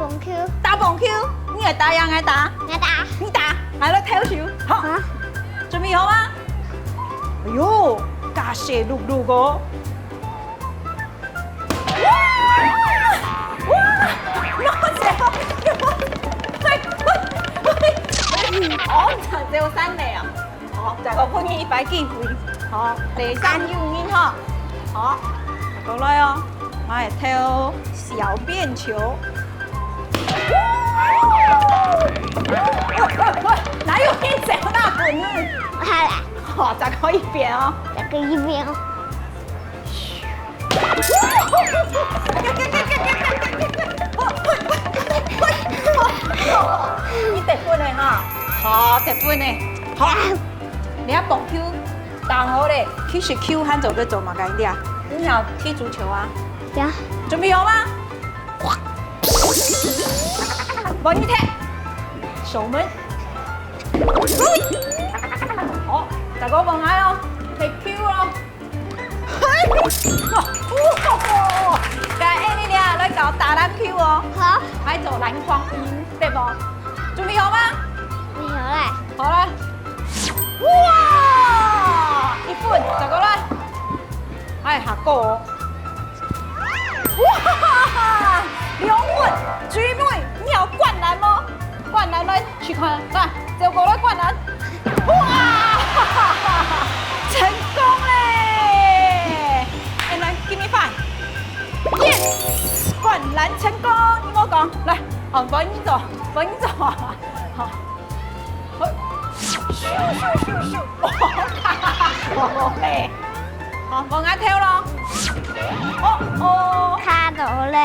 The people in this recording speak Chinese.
蹦 Q，打棒 Q，你係打ยัง係打？我打，你打，係咯，跳球。好，啊，準備好嗎？哎呦，加血碌碌個。哇！我就只有3嚟啊！好，就個半二百幾倍。好，第3要面呵。好，過來哦，我係跳小便球。哪有變小大滾呢？好啦，好，再過一遍哦。再個一遍哦。你得分的哈，好得分的，好。你要蹦 Q， 然後咧，其實 Q 喊做要做嘛，緊啲啊。你要踢足球啊？呀，準備好嗎？幫你踢，守門。好，大哥幫下咯，踢 Q 咯。哇！但係你哋啊，你搞打籃 Q 哦，好，喺做籃筐音，對不？準備好嗎？你好啦，好啦。哇！1分，大哥啦。哎，下個。哇！2分，姊妹，你有灌籃嗎？灌籃來去看，來，就過來灌籃。哇！成功嘞！哎，來，give me five。Yes， 灌籃成功，你冇講，來，好，幫你做，幫你做，好。好，咻咻咻咻，哇！嘞，好，幫我跳咯。哦哦。卡到咧。